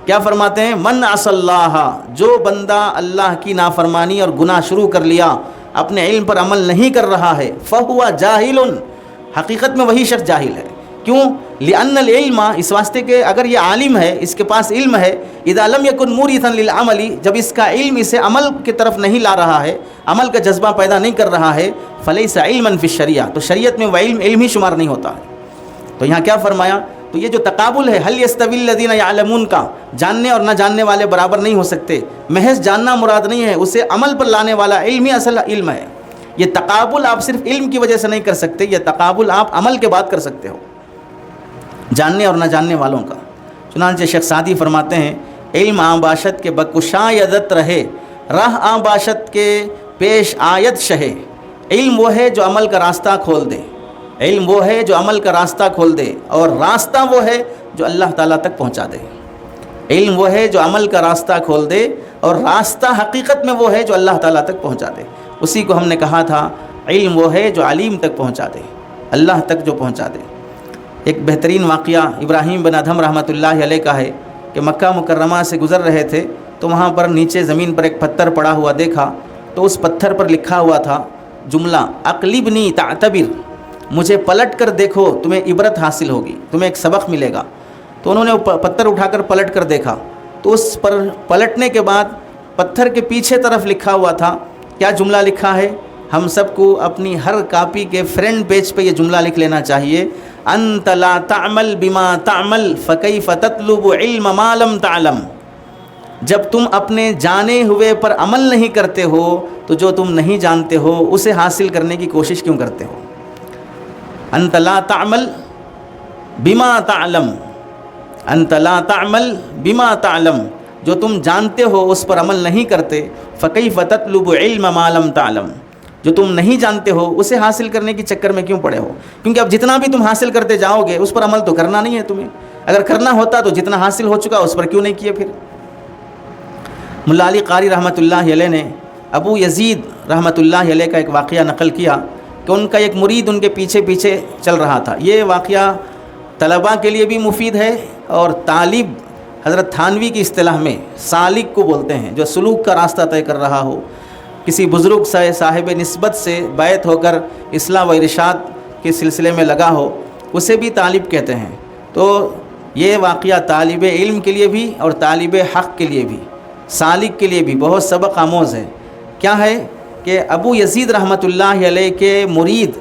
کیا فرماتے ہیں؟ من عصى اللہ، جو بندہ اللہ کی نافرمانی اور گناہ شروع کر لیا، اپنے علم پر عمل نہیں کر رہا ہے، فهو جاہل، حقیقت میں وہی شخص جاہل ہے۔ کیوں؟ لأن العلم، اس واسطے کہ اگر یہ عالم ہے، اس کے پاس علم ہے، اذا لم يكن مورثا للعمل، جب اس کا علم اسے عمل کی طرف نہیں لا رہا ہے، عمل کا جذبہ پیدا نہیں کر رہا ہے، فليس علما في الشریعہ، تو شریعت میں وہ علم ہی شمار نہیں ہوتا ہے۔ تو یہاں کیا فرمایا؟ تو یہ جو تقابل ہے هل يستوي الذين يعلمون کا، جاننے اور نہ جاننے والے برابر نہیں ہو سکتے، محض جاننا مراد نہیں ہے، اسے عمل پر لانے والا علم ہی اصل علم ہے۔ یہ تقابل آپ صرف علم کی وجہ سے نہیں کر سکتے، یہ تقابل آپ عمل کے بعد کر سکتے ہو، جاننے اور نہ جاننے والوں کا۔ چنانچہ شیخ سعدی فرماتے ہیں علم آں باشد کے بکشایدت رہے، راہ آں باشد کے پیش آیت شہے۔ علم وہ ہے جو عمل کا راستہ کھول دے، علم وہ ہے جو عمل کا راستہ کھول دے، اور راستہ وہ ہے جو اللہ تعالیٰ تک پہنچا دے۔ علم وہ ہے جو عمل کا راستہ کھول دے، اور راستہ حقیقت میں وہ ہے جو اللہ تعالیٰ تک پہنچا دے۔ اسی کو ہم نے کہا تھا علم وہ ہے جو علیم تک پہنچا دے، اللہ تک جو پہنچا دے۔ ایک بہترین واقعہ ابراہیم بن ادھم رحمۃ اللہ علیہ کا ہے کہ مکہ مکرمہ سے گزر رہے تھے تو وہاں پر نیچے زمین پر ایک پتھر پڑا ہوا دیکھا، تو اس پتھر پر لکھا ہوا تھا جملہ اقلبنی تعتبر، مجھے پلٹ کر دیکھو تمہیں عبرت حاصل ہوگی، تمہیں ایک سبق ملے گا۔ تو انہوں نے وہ پتھر اٹھا کر پلٹ کر دیکھا، تو اس پر پلٹنے کے بعد پتھر کے پیچھے طرف لکھا ہوا تھا، کیا جملہ لکھا ہے؟ ہم سب کو اپنی ہر کاپی کے فرنٹ پیج پہ یہ جملہ لکھ لینا چاہیے، انت لا تعمل بما تعمل فکیف تطلب علم ما لم تعلم۔ جب تم اپنے جانے ہوئے پر عمل نہیں کرتے ہو تو جو تم نہیں جانتے ہو اسے حاصل کرنے کی کوشش کیوں کرتے ہو؟ انت لا تعمل بما تعلم، انت لا تعمل بما تعلم، جو تم جانتے ہو اس پر عمل نہیں کرتے، فکیف تطلب علم ما لم تعلم، جو تم نہیں جانتے ہو اسے حاصل کرنے کی چکر میں کیوں پڑے ہو؟ کیونکہ اب جتنا بھی تم حاصل کرتے جاؤ گے اس پر عمل تو کرنا نہیں ہے تمہیں، اگر کرنا ہوتا تو جتنا حاصل ہو چکا اس پر کیوں نہیں کیے؟ پھر ملا علی قاری رحمۃ اللہ علیہ نے ابو یزید رحمۃ اللہ علیہ کا ایک واقعہ نقل کیا کہ ان کا ایک مرید ان کے پیچھے پیچھے چل رہا تھا۔ یہ واقعہ طلباء کے لیے بھی مفید ہے، اور طالب حضرت تھانوی کی اصطلاح میں سالک کو بولتے ہیں، جو سلوک کا راستہ طے کر رہا ہو، کسی بزرگ سے صاحب نسبت سے بیعت ہو کر اصلاح و ارشاد کے سلسلے میں لگا ہو، اسے بھی طالب کہتے ہیں۔ تو یہ واقعہ طالب علم کے لیے بھی اور طالب حق کے لیے بھی، سالک کے لیے بھی بہت سبق آموز ہے۔ کیا ہے کہ ابو یزید رحمۃ اللہ علیہ کے مرید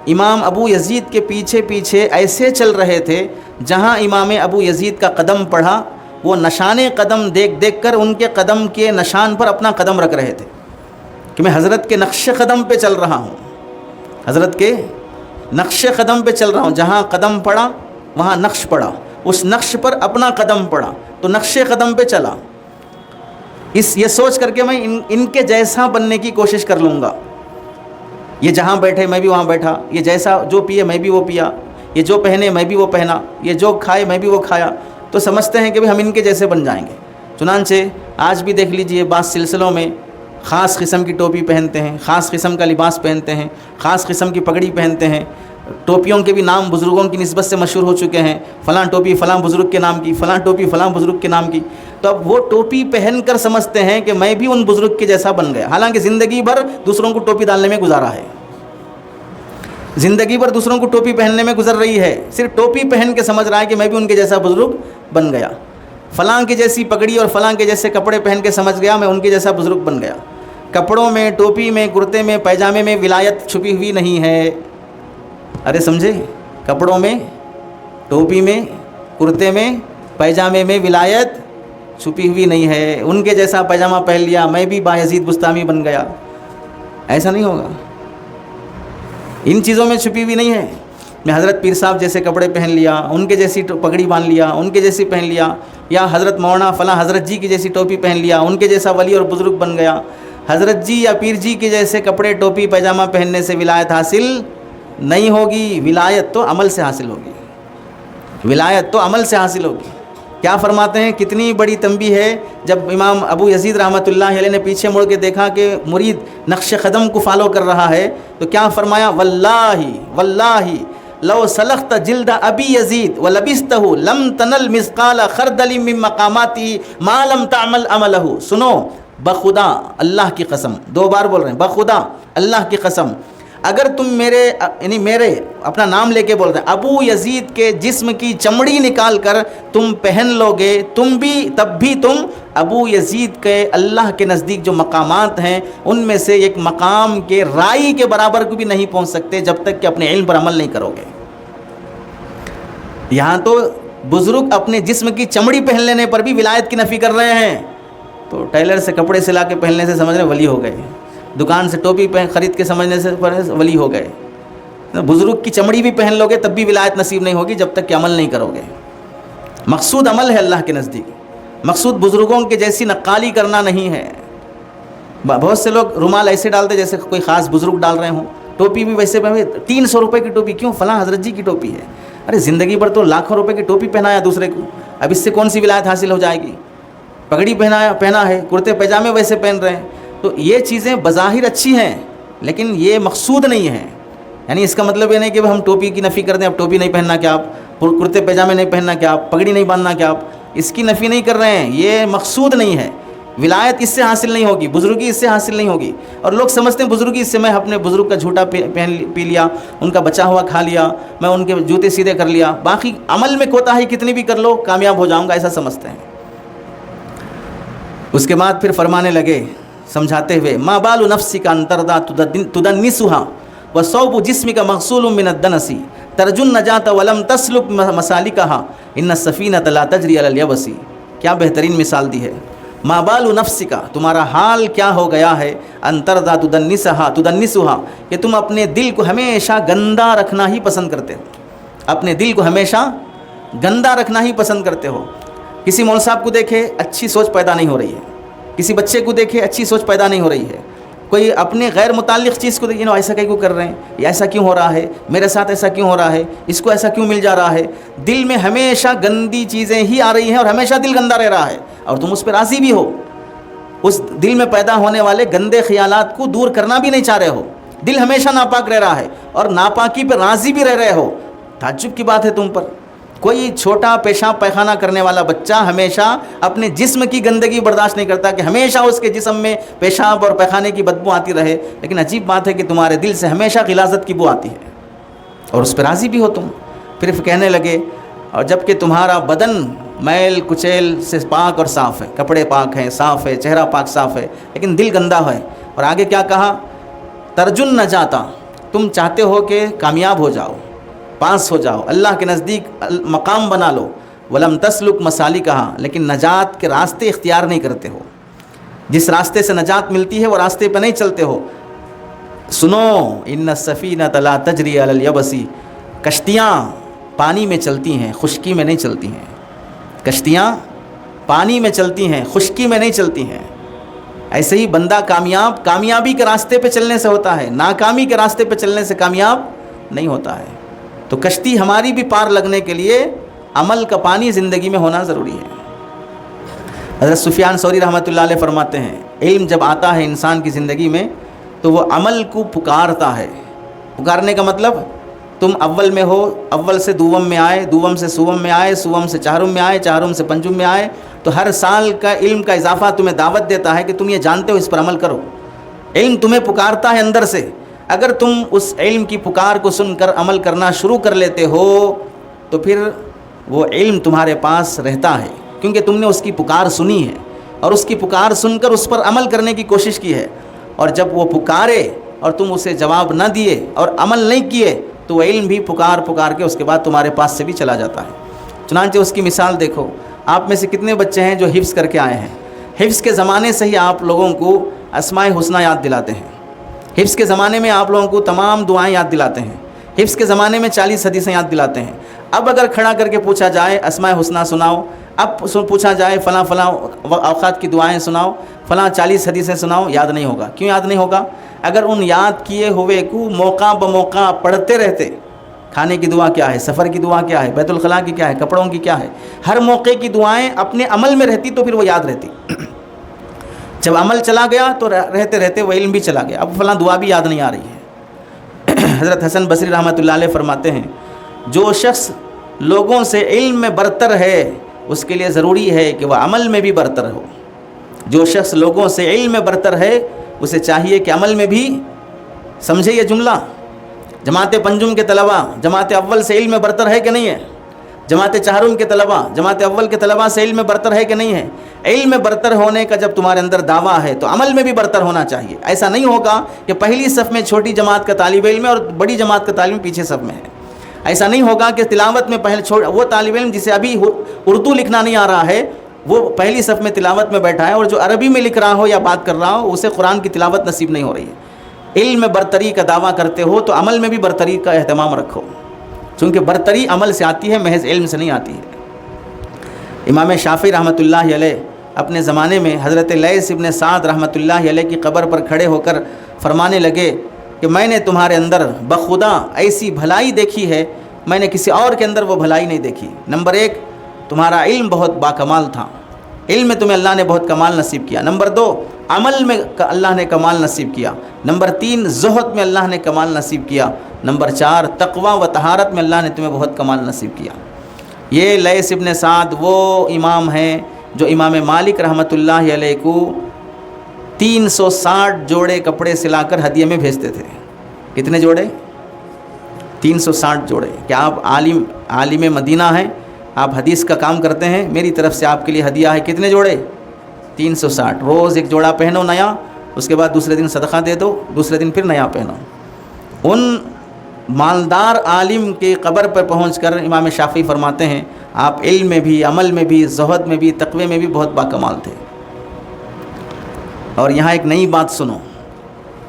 امام ابو یزید کے پیچھے پیچھے ایسے چل رہے تھے جہاں امام ابو یزید کا قدم پڑھا وہ نشان قدم دیکھ دیکھ کر ان کے قدم کے نشان پر اپنا قدم رکھ رہے تھے کہ میں حضرت کے نقش قدم پہ چل رہا ہوں، حضرت کے نقش قدم پہ چل رہا ہوں، جہاں قدم پڑا وہاں نقش پڑا، اس نقش پر اپنا قدم پڑا تو نقش قدم پہ چلا، یہ سوچ کر کے میں ان کے جیسا بننے کی کوشش کر لوں گا۔ یہ جہاں بیٹھے میں بھی وہاں بیٹھا، یہ جیسا جو پیے میں بھی وہ پیا، یہ جو پہنے میں بھی وہ پہنا، یہ جو کھائے میں بھی وہ کھایا، تو سمجھتے ہیں کہ ہم ان کے جیسے بن جائیں گے۔ چنانچہ آج بھی دیکھ لیجئے بعض سلسلوں میں خاص قسم کی ٹوپی پہنتے ہیں، خاص قسم کا لباس پہنتے ہیں، خاص قسم کی پگڑی پہنتے ہیں، ٹوپیوں کے بھی نام بزرگوں کی نسبت سے مشہور ہو چکے ہیں، فلاں ٹوپی فلاں بزرگ کے نام کی، فلاں ٹوپی فلاں بزرگ کے نام کی۔ تو اب وہ ٹوپی پہن کر سمجھتے ہیں کہ میں بھی ان بزرگ کے جیسا بن گیا، حالانکہ زندگی بھر دوسروں کو ٹوپی ڈالنے میں گزارا ہے، زندگی بھر دوسروں کو ٹوپی پہننے میں گزر رہی ہے، صرف ٹوپی پہن کے سمجھ رہا ہے کہ میں بھی ان کے جیسا بزرگ بن گیا، فلاں کے جیسی پگڑی اور فلاں کے جیسے کپڑے پہن کے سمجھ گیا میں ان کے جیسا بزرگ بن گیا۔ کپڑوں میں، ٹوپی میں، کرتے میں، پیجامے میں ولایت چھپی ہوئی نہیں ہے۔ ارے سمجھے؟ کپڑوں میں، ٹوپی میں، کرتے میں، پیجامے میں ولایت چھپی ہوئی نہیں ہے۔ ان کے جیسا پیجامہ پہن لیا میں بھی بایزید بستامی بن گیا، ایسا نہیں ہوگا۔ ان چیزوں میں چھپی ہوئی نہیں ہے۔ میں حضرت پیر صاحب جیسے کپڑے پہن لیا، ان کے جیسی پگڑی باندھ لیا، ان کے جیسی پہن لیا، یا حضرت مولانا فلاں حضرت جی کی جیسی ٹوپی پہن لیا، ان کے جیسا ولی اور بزرگ بن گیا۔ حضرت جی یا پیر جی کے جیسے کپڑے، ٹوپی، پیجامہ پہننے سے ولایت حاصل نہیں ہوگی، ولایت تو عمل سے حاصل ہوگی، ولایت تو عمل سے حاصل ہوگی۔ کیا فرماتے ہیں؟ کتنی بڑی تنبیہ ہے۔ جب امام ابو یزید رحمۃ اللہ علیہ نے پیچھے مڑ کے دیکھا کہ مرید نقش قدم کو فالو کر رہا ہے تو کیا فرمایا؟ واللہ واللہ لو سلخت جلد ابی یزید ولبستہ لم تنل مثقال خردل من مقاماتی ما لم تعمل عملہ۔ سنو، بخدا اللہ کی قسم، دو بار بول رہے ہیں، بخدا اللہ کی قسم، اگر تم میرے اپنا نام لے کے بول رہے ہیں، ابو یزید کے جسم کی چمڑی نکال کر تم پہن لو گے تم بھی، تب بھی تم ابو یزید کے اللہ کے نزدیک جو مقامات ہیں ان میں سے ایک مقام کے رائی کے برابر کو بھی نہیں پہنچ سکتے جب تک کہ اپنے علم پر عمل نہیں کرو گے۔ یہاں تو بزرگ اپنے جسم کی چمڑی پہن لینے پر بھی ولایت کی نفی کر رہے ہیں، تو ٹیلر سے کپڑے سلا کے پہننے سے سمجھ رہے ولی ہو گئے، دکان سے ٹوپی خرید کے سمجھنے سے ولی ہو گئے۔ بزرگ کی چمڑی بھی پہن لو گے تب بھی ولایت نصیب نہیں ہوگی جب تک کہ عمل نہیں کرو گے۔ مقصود عمل ہے اللہ کے نزدیک، مقصود بزرگوں کے جیسی نقالی کرنا نہیں ہے۔ بہت سے لوگ رومال ایسے ڈالتے جیسے کوئی خاص بزرگ ڈال رہے ہوں، ٹوپی بھی ویسے 300 روپے کی ٹوپی، کیوں؟ فلاں حضرت جی کی ٹوپی ہے۔ ارے زندگی بھر تو لاکھوں روپے کی ٹوپی پہنایا دوسرے کو، اب اس سے کون سی ولایت حاصل ہو جائے گی؟ پگڑی پہنا ہے، کرتے پیجامے ویسے پہن رہے ہیں، تو یہ چیزیں بظاہر اچھی ہیں لیکن یہ مقصود نہیں ہے۔ یعنی اس کا مطلب یہ نہیں کہ ہم ٹوپی کی نفی کر دیں، اب ٹوپی نہیں پہننا کیا، آپ کرتے پیجامے نہیں پہننا کیا، آپ پگڑی نہیں باندھنا کیا، آپ اس کی نفی نہیں کر رہے ہیں، یہ مقصود نہیں ہے۔ ولایت اس سے حاصل نہیں ہوگی، بزرگی اس سے حاصل نہیں ہوگی۔ اور لوگ سمجھتے ہیں بزرگی اس سے میں اپنے بزرگ کا جھوٹا پی لیا، ان کا بچا ہوا کھا لیا، میں ان کے جوتے سیدھے کر لیا، باقی عمل میں کوتاہی کتنی بھی کر لو کامیاب ہو جاؤں گا، ایسا سمجھتے ہیں۔ اس کے بعد پھر فرمانے لگے سمجھاتے ہوئے، ما بال نفسک ان ترضی تدنسھا وصوب جسمک مغسول من الدنس ترجو النجاة ولم تسلک مسالکھا ان السفینۃ لا تجری علی الیبس۔ کیا بہترین مثال دی ہے۔ ما بال نفسک، تمہارا حال کیا ہو گیا ہے، ان ترضی تدنسھا، کہ تم اپنے دل کو ہمیشہ گندا رکھنا ہی پسند کرتے ہو، اپنے دل کو ہمیشہ گندا رکھنا ہی پسند کرتے ہو۔ کسی مول صاحب کو دیکھے اچھی سوچ پیدا نہیں ہو رہی ہے، کسی بچے کو دیکھے اچھی سوچ پیدا نہیں ہو رہی ہے، کوئی اپنے غیر متعلق چیز کو دیکھے ایسا کیوں کر رہے ہیں، یہ ایسا کیوں ہو رہا ہے، میرے ساتھ ایسا کیوں ہو رہا ہے، اس کو ایسا کیوں مل جا رہا ہے، دل میں ہمیشہ گندی چیزیں ہی آ رہی ہیں اور ہمیشہ دل گندا رہ رہا ہے، اور تم اس پہ راضی بھی ہو، اس دل میں پیدا ہونے والے گندے خیالات کو دور کرنا بھی نہیں چاہ رہے ہو، دل ہمیشہ ناپاک رہ رہا ہے اور ناپاکی پہ راضی بھی رہ رہے ہو۔ تعجب کی بات ہے تم پر، کوئی چھوٹا پیشاب پیخانہ کرنے والا بچہ ہمیشہ اپنے جسم کی گندگی برداشت نہیں کرتا کہ ہمیشہ اس کے جسم میں پیشاب اور پیخانے کی بدبو آتی رہے، لیکن عجیب بات ہے کہ تمہارے دل سے ہمیشہ غلاظت کی بو آتی ہے اور اس پہ راضی بھی ہو تم۔ پھر کہنے لگے، اور جب کہ تمہارا بدن میل کچیل سے پاک اور صاف ہے، کپڑے پاک ہیں، صاف ہے، چہرہ پاک صاف ہے، لیکن دل گندا ہے۔ اور آگے کیا کہا، ترجن نجاتا، تم چاہتے ہو کہ کامیاب ہو جاؤ، پاس ہو جاؤ، اللہ کے نزدیک مقام بنا لو، ولم تسلک مسالکھا، لیکن نجات کے راستے اختیار نہیں کرتے ہو، جس راستے سے نجات ملتی ہے وہ راستے پہ نہیں چلتے ہو۔ سنو، ان السفینۃ لا تجری علی الیبس، کشتیاں پانی میں چلتی ہیں، خشکی میں نہیں چلتی ہیں، کشتیاں پانی میں چلتی ہیں، خشکی میں نہیں چلتی ہیں۔ ایسے ہی بندہ کامیابی کے راستے پہ چلنے سے ہوتا ہے، ناکامی کے راستے پہ چلنے سے کامیاب نہیں ہوتا ہے۔ تو کشتی ہماری بھی پار لگنے کے لیے عمل کا پانی زندگی میں ہونا ضروری ہے۔ حضرت سفیان ثوری رحمۃ اللہ علیہ فرماتے ہیں، علم جب آتا ہے انسان کی زندگی میں تو وہ عمل کو پکارتا ہے۔ پکارنے کا مطلب، تم اول میں ہو، اول سے دوم میں آئے، دوم سے سوم میں آئے، سوم سے چہارم میں آئے، چہارم سے پنجم میں آئے، تو ہر سال کا علم کا اضافہ تمہیں دعوت دیتا ہے کہ تم یہ جانتے ہو، اس پر عمل کرو۔ علم تمہیں پکارتا ہے اندر سے، اگر تم اس علم کی پکار کو سن کر عمل کرنا شروع کر لیتے ہو تو پھر وہ علم تمہارے پاس رہتا ہے، کیونکہ تم نے اس کی پکار سنی ہے اور اس کی پکار سن کر اس پر عمل کرنے کی کوشش کی ہے، اور جب وہ پکارے اور تم اسے جواب نہ دیے اور عمل نہیں کیے تو وہ علم بھی پکار کے اس کے بعد تمہارے پاس سے بھی چلا جاتا ہے۔ چنانچہ اس کی مثال دیکھو، آپ میں سے کتنے بچے ہیں جو حفظ کر کے آئے ہیں؟ حفظ کے زمانے سے ہی آپ لوگوں کو اسماء حسنہ یاد دلاتے ہیں، حفظ کے زمانے میں آپ لوگوں کو تمام دعائیں یاد دلاتے ہیں، حفظ کے زمانے میں 40 حدیثیں یاد دلاتے ہیں۔ اب اگر کھڑا کر کے پوچھا جائے اسماء حسنہ سناؤ، اب پوچھا جائے فلاں اوقات کی دعائیں سناؤ، فلاں 40 حدیثیں سناؤ، یاد نہیں ہوگا۔ کیوں یاد نہیں ہوگا؟ اگر ان یاد کیے ہوئے کو موقع بموقع پڑھتے رہتے، کھانے کی دعا کیا ہے، سفر کی دعا کیا ہے، بیت الخلاء کی کیا ہے، کپڑوں کی کیا ہے، ہر موقع کی دعائیں اپنے عمل میں رہتی تو پھر وہ یاد رہتی۔ جب عمل چلا گیا تو رہتے رہتے وہ علم بھی چلا گیا، اب فلاں دعا بھی یاد نہیں آ رہی ہے۔ حضرت حسن بصری رحمۃ اللہ علیہ فرماتے ہیں، جو شخص لوگوں سے علم میں برتر ہے اس کے لیے ضروری ہے کہ وہ عمل میں بھی برتر ہو۔ جو شخص لوگوں سے علم میں برتر ہے اسے چاہیے کہ عمل میں بھی، سمجھے یہ جملہ، جماعت پنجم کے طلباء جماعت اول سے علم میں برتر ہے کہ نہیں ہے؟ جماعت چہارم کے طلباء جماعت اول کے طلباء سے علم میں برتر ہے کہ نہیں ہے؟ علم میں برتر ہونے کا جب تمہارے اندر دعویٰ ہے تو عمل میں بھی برتر ہونا چاہیے۔ ایسا نہیں ہوگا کہ پہلی صف میں چھوٹی جماعت کا طالب علم ہے اور بڑی جماعت کا طالب علم پیچھے صف میں ہے۔ ایسا نہیں ہوگا کہ تلاوت میں وہ طالب علم جسے ابھی اردو لکھنا نہیں آ رہا ہے وہ پہلی صف میں تلاوت میں بیٹھا ہے، اور جو عربی میں لکھ رہا ہو یا بات کر رہا ہو اسے قرآن کی تلاوت نصیب نہیں ہو رہی ہے۔ علم میں برتری کا دعویٰ کرتے ہو تو عمل میں بھی برتری کا اہتمام رکھو، چونکہ برتری عمل سے آتی ہے، محض علم سے نہیں آتی ہے۔ امام شافعی رحمۃ اللہ علیہ اپنے زمانے میں حضرت لیث ابن سعد رحمۃ اللہ علیہ کی قبر پر کھڑے ہو کر فرمانے لگے کہ میں نے تمہارے اندر بخدا ایسی بھلائی دیکھی ہے، میں نے کسی اور کے اندر وہ بھلائی نہیں دیکھی۔ نمبر 1 تمہارا علم بہت باکمال تھا، علم میں تمہیں اللہ نے بہت کمال نصیب کیا۔ نمبر 2 عمل میں اللہ نے کمال نصیب کیا۔ نمبر 3 زہد میں اللہ نے کمال نصیب کیا۔ نمبر 4 تقوی و طہارت میں اللہ نے تمہیں بہت کمال نصیب کیا۔ یہ لیث ابن سعد وہ امام ہیں جو امام مالک رحمۃ اللہ علیہ کو 360 جوڑے کپڑے سلا کر ہدیے میں بھیجتے تھے۔ کتنے جوڑے؟ 360 جوڑے۔ کیا آپ عالم مدینہ ہیں، آپ حدیث کا کام کرتے ہیں، میری طرف سے آپ کے لیے ہدیہ ہے کتنے جوڑے؟ 360۔ روز ایک جوڑا پہنو نیا، اس کے بعد دوسرے دن صدقہ دے دو، دوسرے دن پھر نیا پہنو۔ ان مالدار عالم کی قبر پر پہنچ کر امام شافعی فرماتے ہیں آپ علم میں بھی، عمل میں بھی، زہد میں بھی، تقوی میں بھی بہت باکمال تھے۔ اور یہاں ایک نئی بات سنو،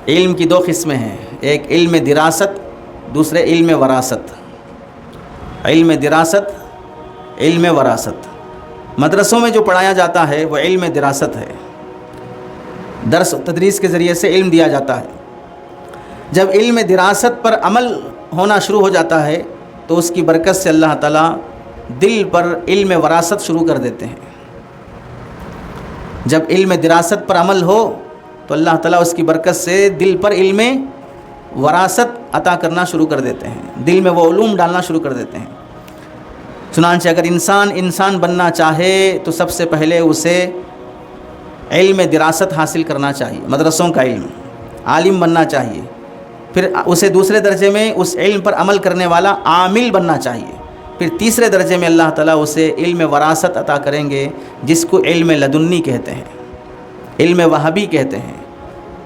علم کی 2 قسمیں ہیں، ایک علم دراست، دوسرے علم وراثت۔ علم دراست، علم وراثت۔ مدرسوں میں جو پڑھایا جاتا ہے وہ علم دراست ہے، درس و تدریس کے ذریعے سے علم دیا جاتا ہے۔ جب علم دراست پر عمل ہونا شروع ہو جاتا ہے تو اس کی برکت سے اللہ تعالیٰ دل پر علم وراثت شروع کر دیتے ہیں۔ جب علم دراست پر عمل ہو تو اللہ تعالیٰ اس کی برکت سے دل پر علم وراثت عطا کرنا شروع کر دیتے ہیں، دل میں وہ علوم ڈالنا شروع کر دیتے ہیں۔ چنانچہ اگر انسان بننا چاہے تو سب سے پہلے اسے علم دراست حاصل کرنا چاہیے، مدرسوں کا علم، عالم بننا چاہیے۔ پھر اسے دوسرے درجے میں اس علم پر عمل کرنے والا عامل بننا چاہیے۔ پھر تیسرے درجے میں اللہ تعالیٰ اسے علم وراثت عطا کریں گے، جس کو علم لدنی کہتے ہیں، علم وہابی کہتے ہیں۔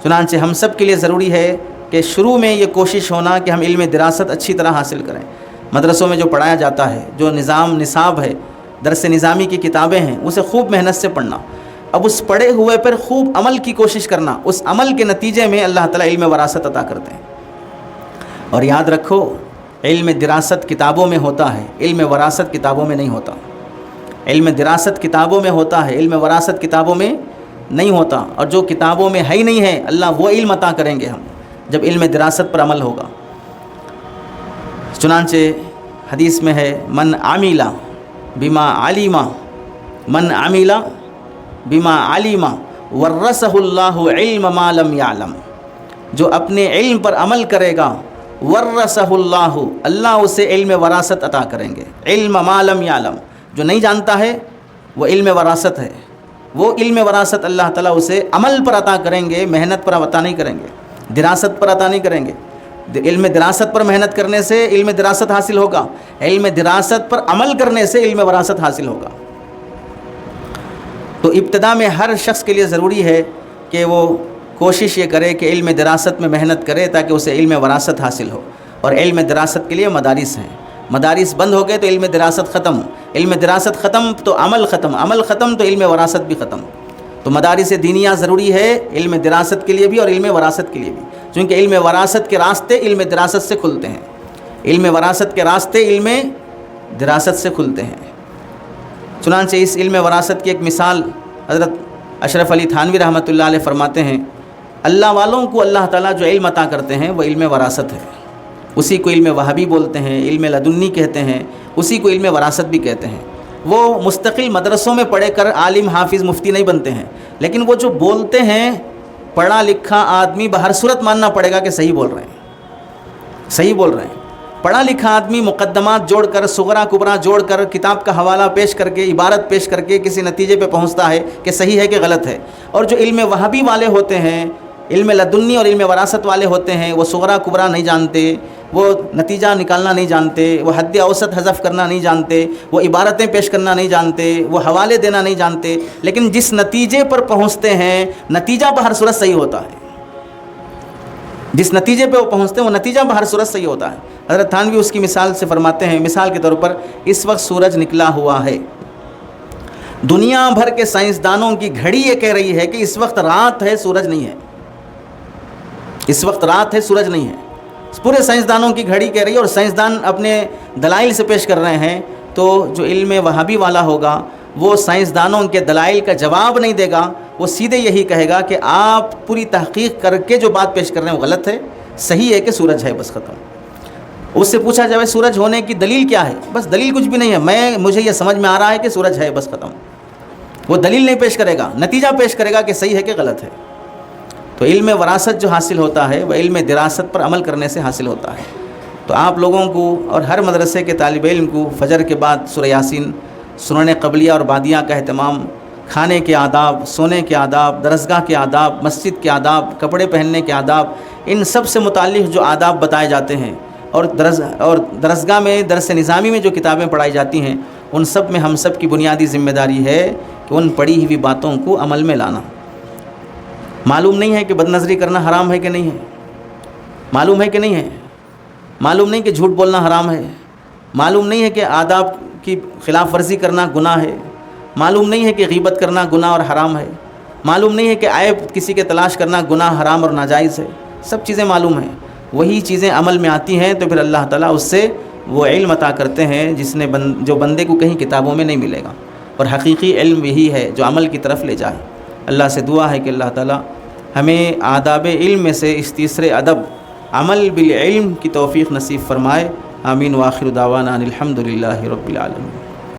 چنانچہ ہم سب کے لیے ضروری ہے کہ شروع میں یہ کوشش ہونا کہ ہم علم دراست اچھی طرح حاصل کریں۔ مدرسوں میں جو پڑھایا جاتا ہے، جو نصاب ہے، درس نظامی کی کتابیں ہیں، اسے خوب محنت سے پڑھنا، اب اس پڑھے ہوئے پر خوب عمل کی کوشش کرنا، اس عمل کے نتیجے میں اللہ تعالیٰ علم وراثت عطا کرتے ہیں۔ اور یاد رکھو علم دراست کتابوں میں ہوتا ہے، علم وراثت کتابوں میں نہیں ہوتا۔ علم دراست کتابوں میں ہوتا ہے، علم وراثت کتابوں میں نہیں ہوتا۔ اور جو کتابوں میں ہے ہی نہیں ہے، اللہ وہ علم عطا کریں گے ہم جب علم دراست پر عمل ہوگا۔ چنانچہ حدیث میں ہے من عمل بما علم، من عمل بما علم ورثہ اللہ علم ما لم یعلم، جو اپنے علم پر عمل کرے گا ورثہ اللہ، اللہ اسے علم وراثت عطا کریں گے۔ علم ما لم یعلم، جو نہیں جانتا ہے وہ علم وراثت ہے، وہ علم وراثت اللہ تعالیٰ اسے عمل پر عطا کریں گے، محنت پر عطا نہیں کریں گے، دراست پر عطا نہیں کریں گے۔ علم دراست پر محنت کرنے سے علم دراست حاصل ہوگا، علم دراست پر عمل کرنے سے علم وراثت حاصل ہوگا۔ تو ابتدا میں ہر شخص کے لیے ضروری ہے کہ وہ کوشش یہ کرے کہ علم دراست میں محنت کرے تاکہ اسے علم وراثت حاصل ہو۔ اور علم دراست کے لیے مدارس ہیں، مدارس بند ہو گئے تو علم دراست ختم، علم دراست ختم تو عمل ختم، عمل ختم تو علم وراثت بھی ختم۔ تو مدارس دینیہ ضروری ہے علم دراست کے لیے بھی اور علم وراثت کے لیے بھی، چونکہ علم وراثت کے راستے علم دراست سے کھلتے ہیں، علم وراثت کے راستے علم دراست سے کھلتے ہیں۔ چنانچہ اس علم وراثت کی ایک مثال حضرت اشرف علی تھانوی رحمۃ اللہ علیہ فرماتے ہیں، اللہ والوں کو اللہ تعالیٰ جو علم عطا کرتے ہیں وہ علم وراثت ہے، اسی کو علم وہابی بولتے ہیں، علم لدنی کہتے ہیں، اسی کو علم وراثت بھی کہتے ہیں۔ وہ مستقل مدرسوں میں پڑھ کر عالم حافظ مفتی نہیں بنتے ہیں، لیکن وہ جو بولتے ہیں پڑھا لکھا آدمی بہر صورت ماننا پڑے گا کہ صحیح بول رہے ہیں، صحیح بول رہے ہیں۔ پڑھا لکھا آدمی مقدمات جوڑ کر، صغرا کبرا جوڑ کر، کتاب کا حوالہ پیش کر کے، عبارت پیش کر کے کسی نتیجے پہ پہنچتا ہے کہ صحیح ہے کہ غلط ہے۔ اور جو علم وہابی والے ہوتے ہیں، علم لدنی اور علم وراثت والے ہوتے ہیں، وہ صغرا کبرا نہیں جانتے، وہ نتیجہ نکالنا نہیں جانتے، وہ حد اوسط حذف کرنا نہیں جانتے، وہ عبارتیں پیش کرنا نہیں جانتے، وہ حوالے دینا نہیں جانتے، لیکن جس نتیجے پر پہنچتے ہیں نتیجہ بہر صورت صحیح ہوتا ہے، جس نتیجے پہ وہ پہنچتے ہیں وہ نتیجہ بہر صورت صحیح ہوتا ہے۔ حضرت تھانوی اس کی مثال سے فرماتے ہیں، مثال کے طور پر اس وقت سورج نکلا ہوا ہے، دنیا بھر کے سائنسدانوں کی گھڑی یہ کہہ رہی ہے کہ اس وقت رات ہے، سورج نہیں ہے، اس وقت رات ہے، سورج نہیں ہے، پورے سائنسدانوں کی گھڑی کہہ رہی ہے، اور سائنسدان اپنے دلائل سے پیش کر رہے ہیں۔ تو جو علم وہابی والا ہوگا وہ سائنسدانوں کے دلائل کا جواب نہیں دے گا، وہ سیدھے یہی کہے گا کہ آپ پوری تحقیق کر کے جو بات پیش کر رہے ہیں وہ غلط ہے، صحیح ہے کہ سورج ہے، بس ختم۔ اس سے پوچھا جائے سورج ہونے کی دلیل کیا ہے، بس دلیل کچھ بھی نہیں ہے، مجھے یہ سمجھ میں آ رہا ہے کہ سورج ہے، بس ختم۔ وہ دلیل نہیں پیش کرے گا، نتیجہ پیش کرے گا کہ صحیح ہے کہ غلط ہے۔ تو علم وراثت جو حاصل ہوتا ہے وہ علم دراست پر عمل کرنے سے حاصل ہوتا ہے۔ تو آپ لوگوں کو اور ہر مدرسے کے طالب علم کو فجر کے بعد سورہ یاسین، سنن قبلیہ اور بعدیہ کا اہتمام، کھانے کے آداب، سونے کے آداب، درسگاہ کے آداب، مسجد کے آداب، کپڑے پہننے کے آداب، ان سب سے متعلق جو آداب بتائے جاتے ہیں، اور درسگاہ میں درس نظامی میں جو کتابیں پڑھائی جاتی ہیں، ان سب میں ہم سب کی بنیادی ذمہ داری ہے کہ ان پڑھی ہوئی باتوں کو عمل میں لانا۔ معلوم نہیں ہے کہ بد نظری کرنا حرام ہے کہ نہیں ہے، معلوم ہے کہ نہیں ہے، معلوم نہیں کہ جھوٹ بولنا حرام ہے، معلوم نہیں ہے کہ آداب کی خلاف ورزی کرنا گناہ ہے، معلوم نہیں ہے کہ غیبت کرنا گناہ اور حرام ہے، معلوم نہیں ہے کہ عیب کسی کے تلاش کرنا گناہ، حرام اور ناجائز ہے، سب چیزیں معلوم ہیں۔ وہی چیزیں عمل میں آتی ہیں تو پھر اللہ تعالیٰ اس سے وہ علم عطا کرتے ہیں جو بندے کو کہیں کتابوں میں نہیں ملے گا، اور حقیقی علم یہی ہے جو عمل کی طرف لے جائے۔ اللہ سے دعا ہے کہ اللہ تعالیٰ ہمیں آداب علم میں سے اس تیسرے ادب عمل بالعلم کی توفیق نصیب فرمائے۔ آمین۔ وآخر دعوانا ان الحمد للہ رب العالمین۔